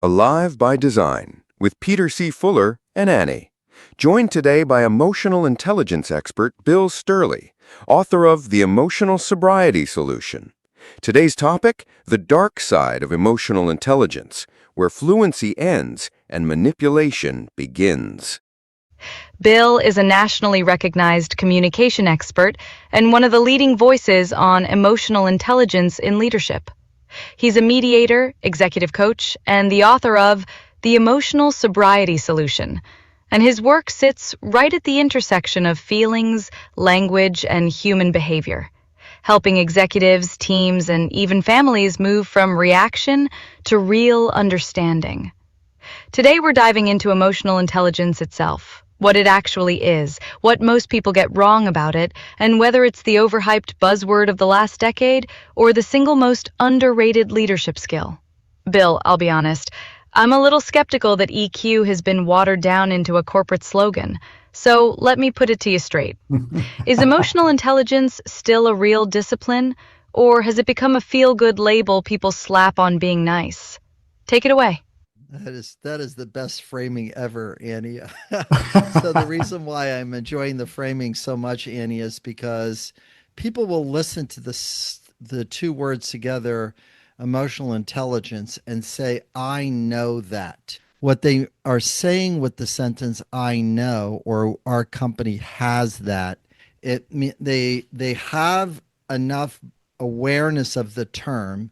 Alive by Design with Peter C. Fuller and Annie. Joined today by emotional intelligence expert Bill Stierle, author of The Emotional Sobriety Solution. Today's topic, the dark side of emotional intelligence, where fluency ends and manipulation begins. Bill is a nationally recognized communication expert and one of the leading voices on emotional intelligence in leadership. He's a mediator, executive coach, and the author of The Emotional Sobriety Solution, and his work sits right at the intersection of feelings, language, and human behavior, helping executives, teams, and even families move from reaction to real understanding. Today we're diving into emotional intelligence itself, what it actually is, what most people get wrong about it, and whether it's the overhyped buzzword of the last decade or the single most underrated leadership skill. Bill, I'll be honest, I'm a little skeptical that EQ has been watered down into a corporate slogan. So let me put it to you straight. Is emotional intelligence still a real discipline, or has it become a feel-good label people slap on being nice? Take it away. That is the best framing ever, Annie. So the reason why I'm enjoying the framing so much, Annie, is because people will listen to the two words together, emotional intelligence, and say, I know that. What they are saying with the sentence, I know, or our company has that, they have enough awareness of the term,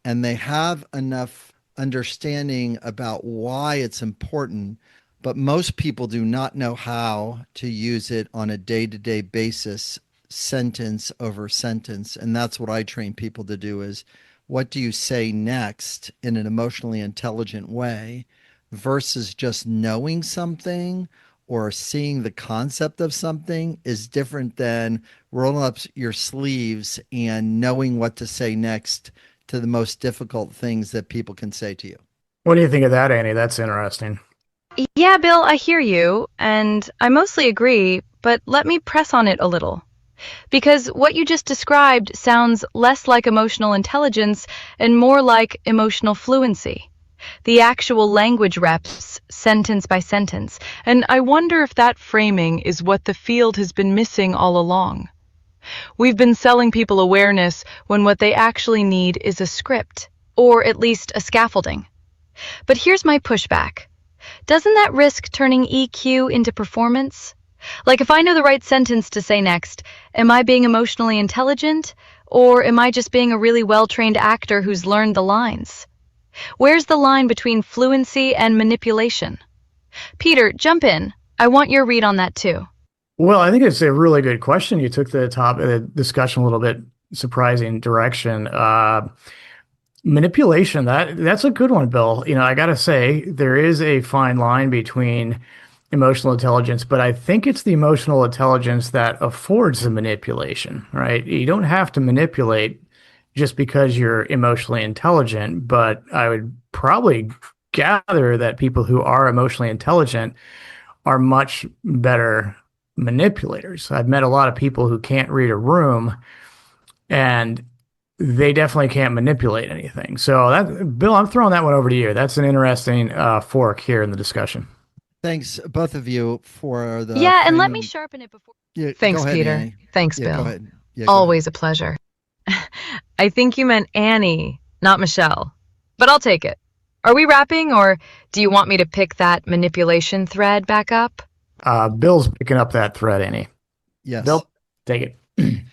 and they have enough understanding about why it's important, but most people do not know how to use it on a day-to-day basis, sentence over sentence. And that's what I train people to do is, what do you say next in an emotionally intelligent way versus just knowing something or seeing the concept of something is different than rolling up your sleeves and knowing what to say next to the most difficult things that people can say to you. What do you think of that, Annie? That's interesting. Yeah, Bill, I hear you, and I mostly agree, but let me press on it a little. Because what you just described sounds less like emotional intelligence and more like emotional fluency. The actual language reps, sentence by sentence, and I wonder if that framing is what the field has been missing all along. We've been selling people awareness when what they actually need is a script, or at least a scaffolding. But here's my pushback. Doesn't that risk turning EQ into performance? Like if I know the right sentence to say next, am I being emotionally intelligent, or am I just being a really well-trained actor who's learned the lines? Where's the line between fluency and manipulation? Peter, jump in. I want your read on that too. Well, I think it's a really good question. You took the top of the discussion a little bit surprising direction. Manipulation, that's a good one, Bill. You know, I got to say, there is a fine line between emotional intelligence, but I think it's the emotional intelligence that affords the manipulation, right? You don't have to manipulate just because you're emotionally intelligent, but I would probably gather that people who are emotionally intelligent are much better manipulators. I've met a lot of people who can't read a room, and they definitely can't manipulate anything. So that, Bill, I'm throwing that one over to you. That's an interesting fork here in the discussion. Thanks, both of you, for the Yeah, and let framing. me sharpen it before. Yeah, Thanks, go ahead, Peter. Annie. Thanks, Yeah, go Bill. ahead. Yeah, go Always a pleasure. I think you meant Annie, not Michelle. But I'll take it. Are we wrapping, or do you want me to pick that manipulation thread back up? Bill's picking up that thread, Annie. Yes. Bill, take it.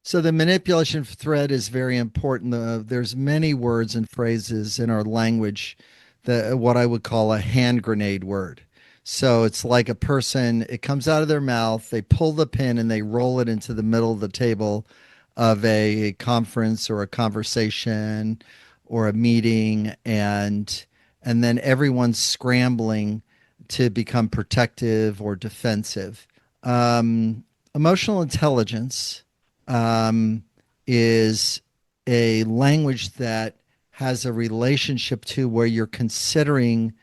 So the manipulation thread is very important. There's many words and phrases in our language that what I would call a hand grenade word. So it's like a person, it comes out of their mouth, they pull the pin and they roll it into the middle of the table of a conference or a conversation or a meeting, and then everyone's scrambling to become protective or defensive. Emotional intelligence is a language that has a relationship to where you're considering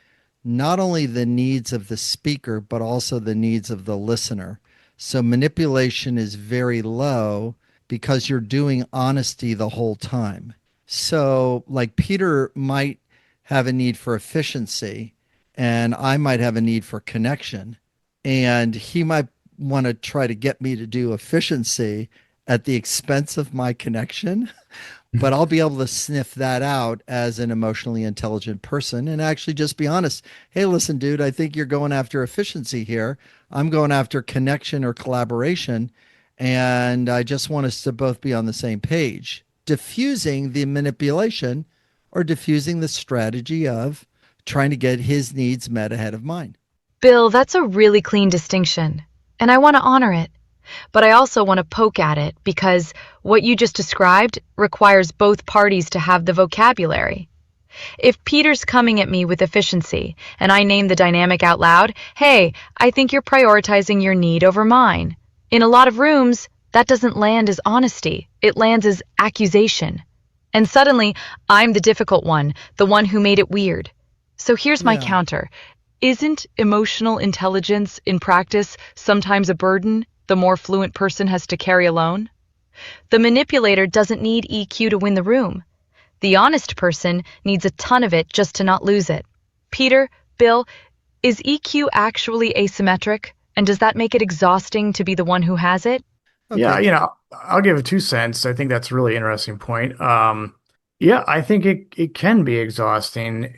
not only the needs of the speaker, but also the needs of the listener. So manipulation is very low because you're doing honesty the whole time. So like Peter might have a need for efficiency, and I might have a need for connection. And he might want to try to get me to do efficiency at the expense of my connection. But I'll be able to sniff that out as an emotionally intelligent person and actually just be honest. Hey, listen, dude, I think you're going after efficiency here. I'm going after connection or collaboration. And I just want us to both be on the same page, diffusing the manipulation or diffusing the strategy of trying to get his needs met ahead of mine. Bill, that's a really clean distinction, and I want to honor it. But I also want to poke at it because what you just described requires both parties to have the vocabulary. If Peter's coming at me with efficiency and I name the dynamic out loud, hey, I think you're prioritizing your need over mine. In a lot of rooms, that doesn't land as honesty. It lands as accusation. And suddenly, I'm the difficult one, the one who made it weird. So here's my counter. Isn't emotional intelligence in practice sometimes a burden the more fluent person has to carry alone? The manipulator doesn't need EQ to win the room. The honest person needs a ton of it just to not lose it. Peter, Bill, is EQ actually asymmetric? And does that make it exhausting to be the one who has it? Okay. Yeah, I'll give it 2 cents. I think that's a really interesting point. Yeah, I think it can be exhausting,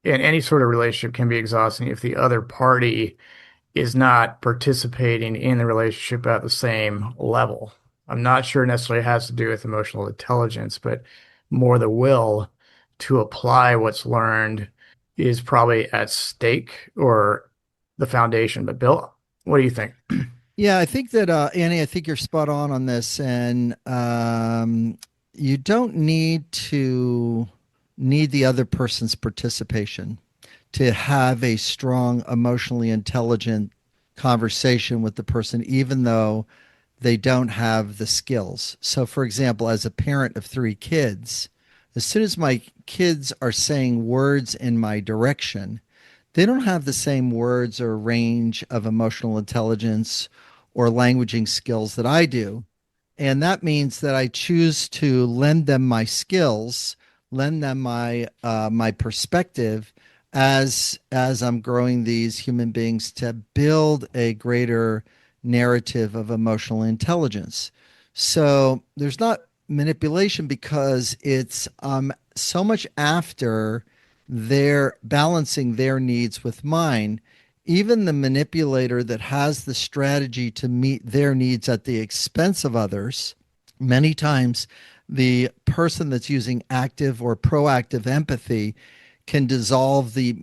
and any sort of relationship can be exhausting if the other party is not participating in the relationship at the same level. I'm not sure it necessarily has to do with emotional intelligence, but more the will to apply what's learned is probably at stake or the foundation. But Bill, what do you think? Yeah, I think that, Annie, I think you're spot on this. And you don't need the other person's participation to have a strong, emotionally intelligent conversation with the person, even though they don't have the skills. So, for example, as a parent of 3 kids, as soon as my kids are saying words in my direction, they don't have the same words or range of emotional intelligence or languaging skills that I do. And that means that I choose to lend them my skills, lend them my perspective as I'm growing these human beings to build a greater narrative of emotional intelligence. So there's not manipulation because it's so much after they're balancing their needs with mine. Even the manipulator that has the strategy to meet their needs at the expense of others, many times the person that's using active or proactive empathy can dissolve the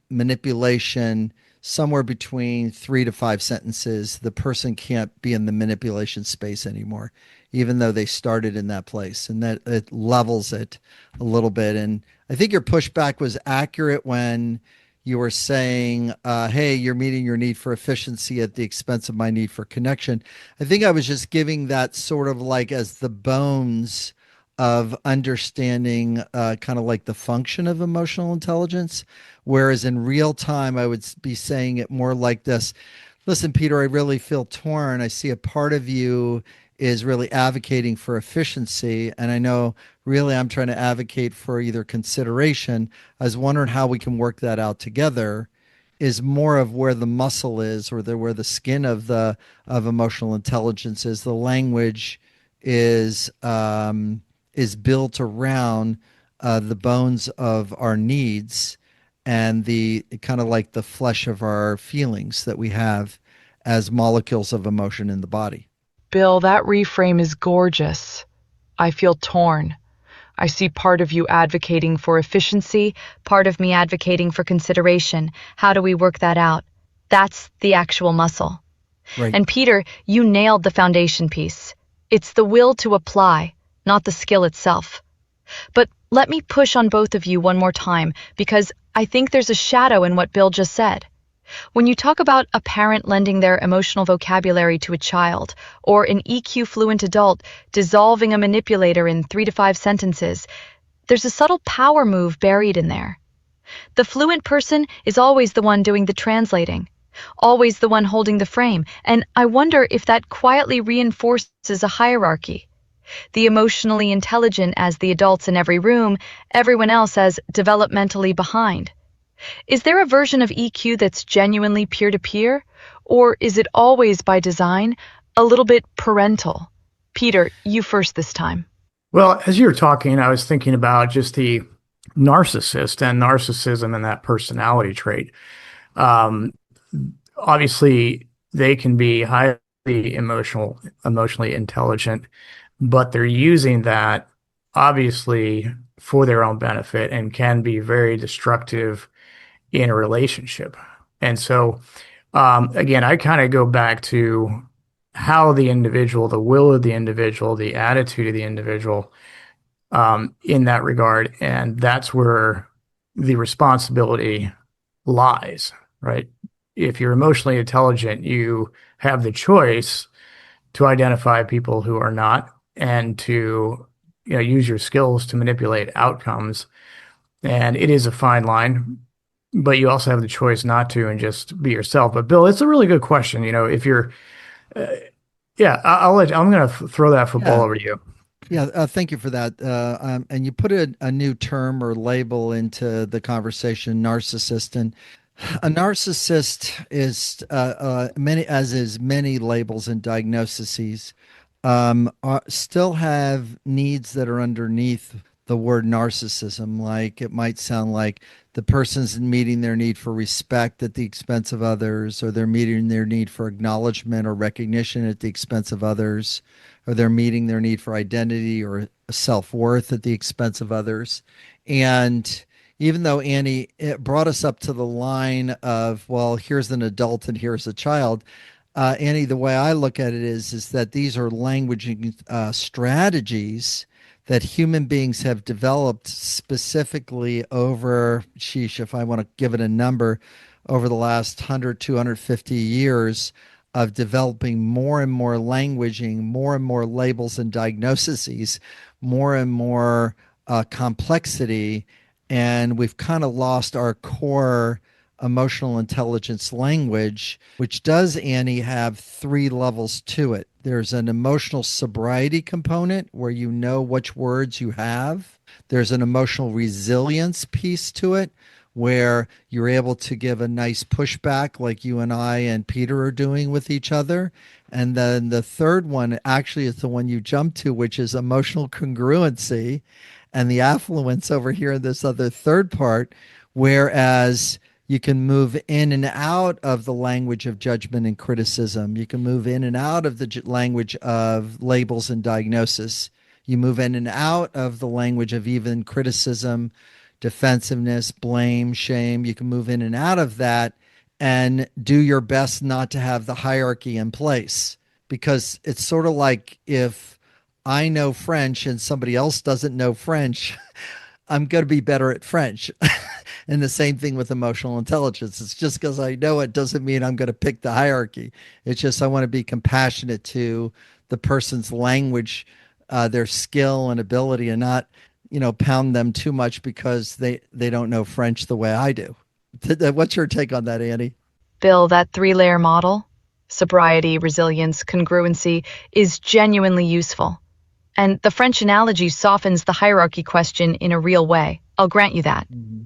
manipulation somewhere between 3 to 5 sentences. The person can't be in the manipulation space anymore, even though they started in that place, and that it levels it a little bit. And I think your pushback was accurate when you were saying, hey, you're meeting your need for efficiency at the expense of my need for connection. I think I was just giving that sort of like as the bones of understanding kind of like the function of emotional intelligence. Whereas in real time, I would be saying it more like this. Listen, Peter, I really feel torn. I see a part of you is really advocating for efficiency. And I know really I'm trying to advocate for either consideration. I was wondering how we can work that out together is more of where the muscle is or where the skin of emotional intelligence is. The language is built around the bones of our needs and the kind of like the flesh of our feelings that we have as molecules of emotion in the body. Bill, that reframe is gorgeous. I feel torn. I see part of you advocating for efficiency, Part of me advocating for consideration. How do we work that out? That's the actual muscle. Right. And Peter, you nailed the foundation piece. It's the will to apply, not the skill itself. But let me push on both of you one more time, because I think there's a shadow in what Bill just said. When you talk about a parent lending their emotional vocabulary to a child, or an EQ fluent adult dissolving a manipulator in 3 to 5 sentences, there's a subtle power move buried in there. The fluent person is always the one doing the translating, always the one holding the frame, and I wonder if that quietly reinforces a hierarchy. The emotionally intelligent as the adults in every room, everyone else as developmentally behind. Is there a version of EQ that's genuinely peer-to-peer? Or is it always by design, a little bit parental? Peter, you first this time. Well, as you were talking, I was thinking about just the narcissist and narcissism and that personality trait. Um, Obviously, they can be highly emotionally intelligent, but they're using that obviously for their own benefit and can be very destructive in a relationship. And so, again, I kind of go back to how the individual, the will of the individual, the attitude of the individual, in that regard. And that's where the responsibility lies, right? If you're emotionally intelligent, you have the choice to identify people who are not and to use your skills to manipulate outcomes. And it is a fine line, but you also have the choice not to and just be yourself. But Bill, it's a really good question. If you're, yeah, I'm going to throw that football Yeah. over to you. Yeah, thank you for that. And you put a new term or label into the conversation, narcissist. And a narcissist is many labels and diagnoses, still have needs that are underneath the word narcissism. Like it might sound like the person's meeting their need for respect at the expense of others, or they're meeting their need for acknowledgement or recognition at the expense of others, or they're meeting their need for identity or self-worth at the expense of others. And even though Annie, it brought us up to the line of, well, here's an adult and here's a child. Annie, the way I look at it is that these are languaging strategies that human beings have developed specifically over, if I want to give it a number, over the last 100, 250 years of developing more and more languaging, more and more labels and diagnoses, more and more complexity. And we've kind of lost our core emotional intelligence language, which does, Annie, have 3 levels to it. There's an emotional sobriety component where you know which words you have. There's an emotional resilience piece to it where you're able to give a nice pushback like you and I and Peter are doing with each other. And then the third one actually is the one you jump to, which is emotional congruency and the affluence over here in this other third part, whereas you can move in and out of the language of judgment and criticism. You can move in and out of the language of labels and diagnosis. You move in and out of the language of even criticism, defensiveness, blame, shame. You can move in and out of that and do your best not to have the hierarchy in place, because it's sort of like if I know French and somebody else doesn't know French, I'm going to be better at French. And the same thing with emotional intelligence. It's just because I know it doesn't mean I'm going to pick the hierarchy. It's just I want to be compassionate to the person's language, their skill and ability, and not, pound them too much because they don't know French the way I do. What's your take on that, Annie? Bill, that 3-layer model, sobriety, resilience, congruency, is genuinely useful. And the French analogy softens the hierarchy question in a real way. I'll grant you that. Mm-hmm.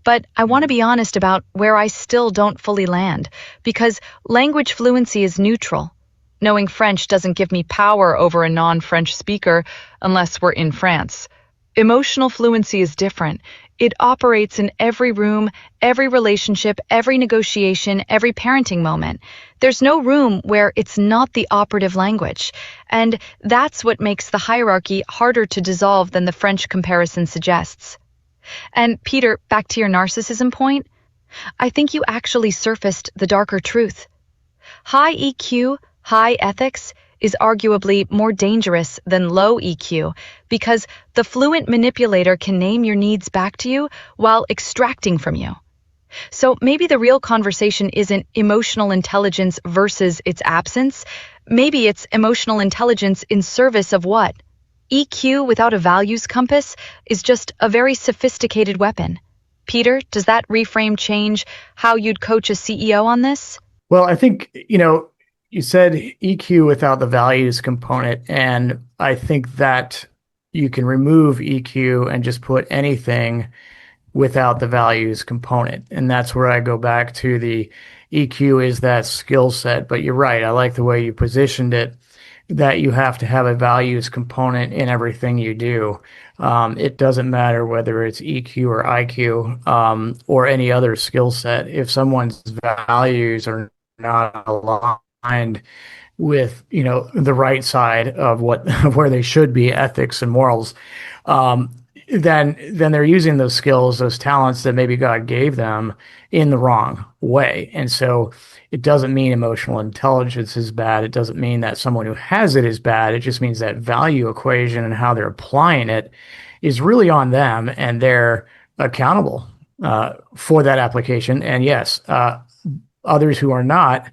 But I want to be honest about where I still don't fully land, because language fluency is neutral. Knowing French doesn't give me power over a non-French speaker unless we're in France. Emotional fluency is different. It operates in every room, every relationship, every negotiation, every parenting moment. There's no room where it's not the operative language. And that's what makes the hierarchy harder to dissolve than the French comparison suggests. And Peter, back to your narcissism point, I think you actually surfaced the darker truth. High EQ, high ethics is arguably more dangerous than low EQ because the fluent manipulator can name your needs back to you while extracting from you. So maybe the real conversation isn't emotional intelligence versus its absence. Maybe it's emotional intelligence in service of what? EQ without a values compass is just a very sophisticated weapon. Peter, does that reframe change how you'd coach a CEO on this? Well, I think, You said EQ without the values component, and I think that you can remove EQ and just put anything without the values component. And that's where I go back to the EQ is that skill set. But you're right. I like the way you positioned it, that you have to have a values component in everything you do. It doesn't matter whether it's EQ or IQ or any other skill set. If someone's values are not aligned with, the right side of what of where they should be, ethics and morals, um, then they're using those skills, those talents that maybe God gave them in the wrong way. And so it doesn't mean emotional intelligence is bad. It doesn't mean that someone who has it is bad. It just means that value equation and how they're applying it is really on them, and they're accountable for that application. And yes, others who are not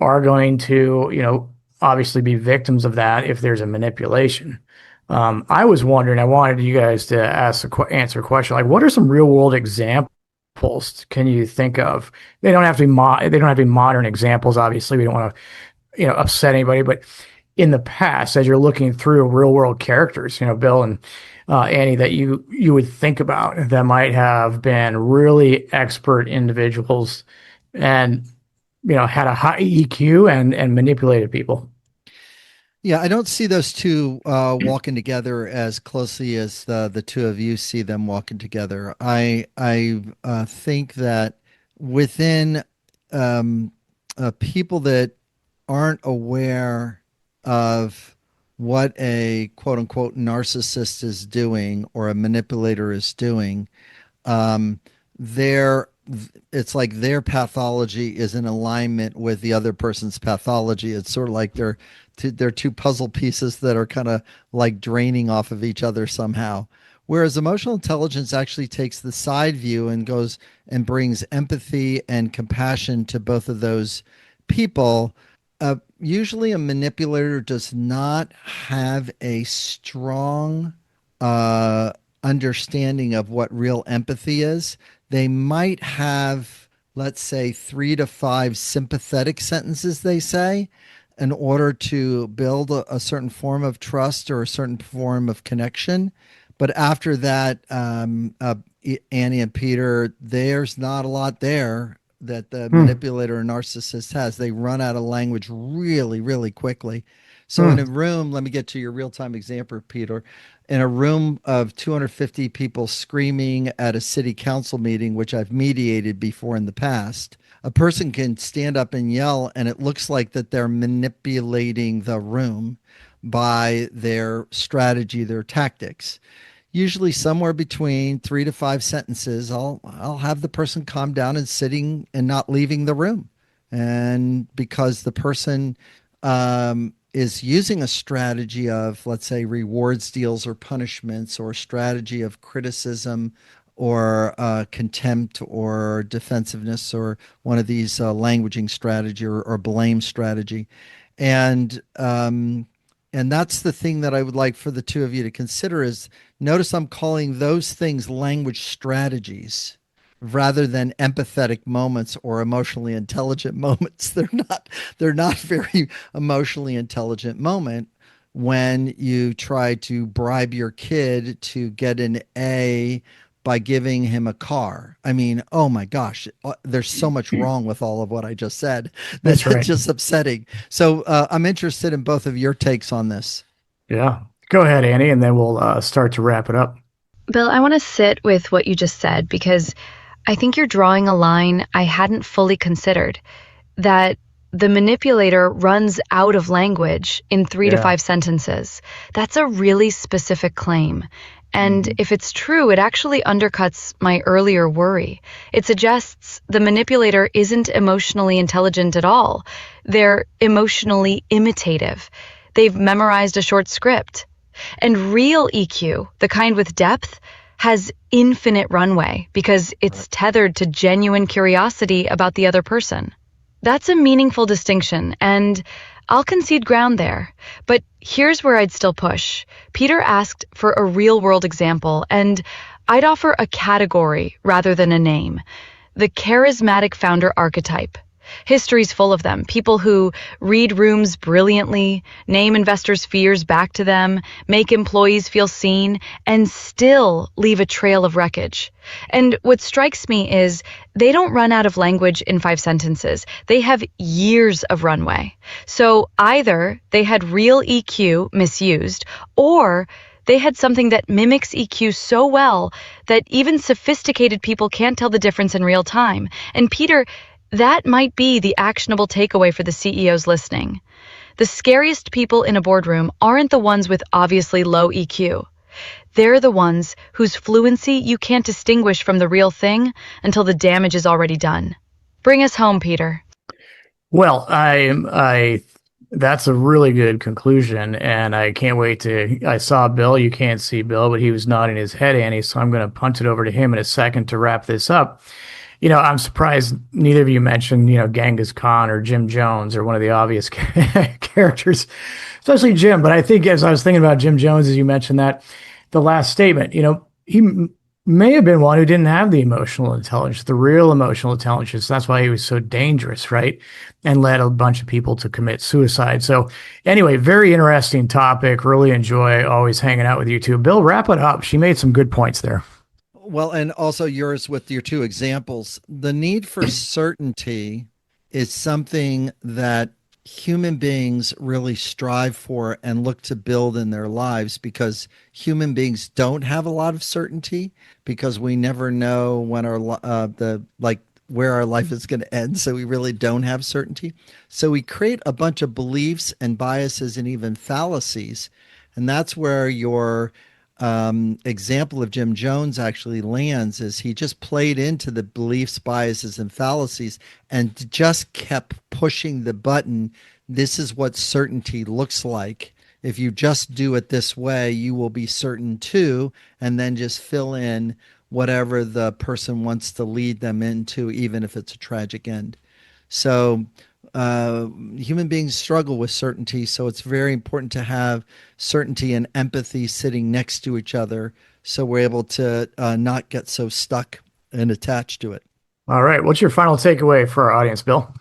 are going to, obviously be victims of that if there's a manipulation. I was wondering, I wanted you guys to answer a question, like what are some real world examples can you think of? They don't have to be modern examples. Obviously, we don't want to, upset anybody, but in the past, as you're looking through real world characters, Bill and Annie, that you would think about that might have been really expert individuals and, had a high EQ and manipulated people. Yeah, I don't see those two walking together as closely as the two of you see them walking together. I think that within people that aren't aware of what a quote unquote narcissist is doing or a manipulator is doing, their it's like their pathology is in alignment with the other person's pathology. It's sort of like they're two puzzle pieces that are kind of like draining off of each other somehow. Whereas emotional intelligence actually takes the side view and goes and brings empathy and compassion to both of those people. Usually a manipulator does not have a strong understanding of what real empathy is. They might have, let's say, 3 to 5 sympathetic sentences they say in order to build a certain form of trust or a certain form of connection. But after that, Annie and Peter, there's not a lot there that the manipulator or narcissist has. They run out of language really, really quickly. So in a room, let me get to your real-time example, Peter. In a room of 250 people screaming at a city council meeting, which I've mediated before in the past, a person can stand up and yell, and it looks like that they're manipulating the room by their strategy, their tactics. Usually somewhere between 3 to 5 sentences, I'll have the person calm down and sitting and not leaving the room. And because the person is using a strategy of, let's say, rewards, deals, or punishments, or a strategy of criticism or contempt or defensiveness, or one of these languaging strategy or blame strategy. And that's the thing that I would like for the two of you to consider is, notice I'm calling those things language strategies rather than empathetic moments or emotionally intelligent moments. They're not very emotionally intelligent moment when you try to bribe your kid to get an A by giving him a car. I mean, oh my gosh, there's so much wrong with all of what I just said. That's right. Just upsetting. So I'm interested in both of your takes on this. Yeah. Go ahead, Annie, and then we'll start to wrap it up. Bill, I want to sit with what you just said, because I think you're drawing a line I hadn't fully considered, that the manipulator runs out of language in 3 to 5 sentences. That's a really specific claim. And if it's true, it actually undercuts my earlier worry. It suggests the manipulator isn't emotionally intelligent at all. They're emotionally imitative. They've memorized a short script. And real EQ, the kind with depth, has infinite runway because it's tethered to genuine curiosity about the other person. That's a meaningful distinction, and I'll concede ground there. But here's where I'd still push. Peter asked for a real-world example, and I'd offer a category rather than a name. The charismatic founder archetype. History's full of them. People who read rooms brilliantly, name investors' fears back to them, make employees feel seen, and still leave a trail of wreckage. And what strikes me is they don't run out of language in 5 sentences. They have years of runway. So either they had real EQ misused, or they had something that mimics EQ so well that even sophisticated people can't tell the difference in real time. And Peter, that might be the actionable takeaway for the CEOs listening. The scariest people in a boardroom aren't the ones with obviously low EQ. They're the ones whose fluency you can't distinguish from the real thing until the damage is already done. Bring us home, Peter. Well, that's a really good conclusion, and I can't wait I saw Bill. You can't see Bill, but he was nodding his head, Annie, so I'm going to punt it over to him in a second to wrap this up. I'm surprised neither of you mentioned, Genghis Khan or Jim Jones or one of the obvious characters, especially Jim. But I think as I was thinking about Jim Jones, as you mentioned that, the last statement, he may have been one who didn't have the emotional intelligence, the real emotional intelligence. That's why he was so dangerous, right? And led a bunch of people to commit suicide. So anyway, very interesting topic. Really enjoy always hanging out with you two. Bill, wrap it up. She made some good points there. Well, and also yours with your 2 examples. The need for certainty is something that human beings really strive for and look to build in their lives, because human beings don't have a lot of certainty, because we never know when where our life is going to end. So we really don't have certainty. So we create a bunch of beliefs and biases and even fallacies. And that's where your example of Jim Jones actually lands, is he just played into the beliefs, biases, and fallacies and just kept pushing the button. This is what certainty looks like. If you just do it this way, you will be certain too, and then just fill in whatever the person wants to lead them into, even if it's a tragic end. So human beings struggle with certainty, so it's very important to have certainty and empathy sitting next to each other, so we're able to not get so stuck and attached to it. All right. What's your final takeaway for our audience, Bill?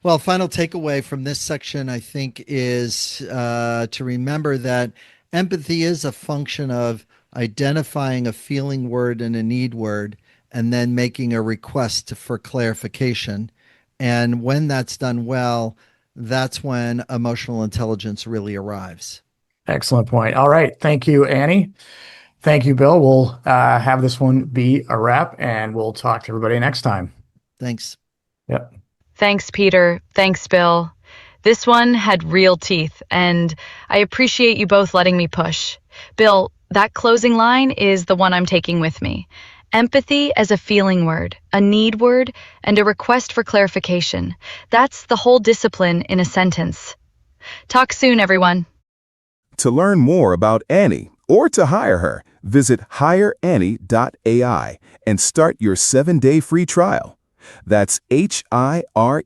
Well, final takeaway from this section, I think, is to remember that empathy is a function of identifying a feeling word and a need word, and then making a request for clarification. And when that's done well, that's when emotional intelligence really arrives. Excellent point. All right. Thank you, Annie. Thank you, Bill. We'll have this one be a wrap, and we'll talk to everybody next time. Thanks. Yep. Thanks, Peter. Thanks, Bill. This one had real teeth, and I appreciate you both letting me push. Bill, that closing line is the one I'm taking with me. Empathy as a feeling word, a need word, and a request for clarification. That's the whole discipline in a sentence. Talk soon, everyone. To learn more about Annie or to hire her, visit hireannie.ai and start your 7-day free trial. That's hireannie.ai.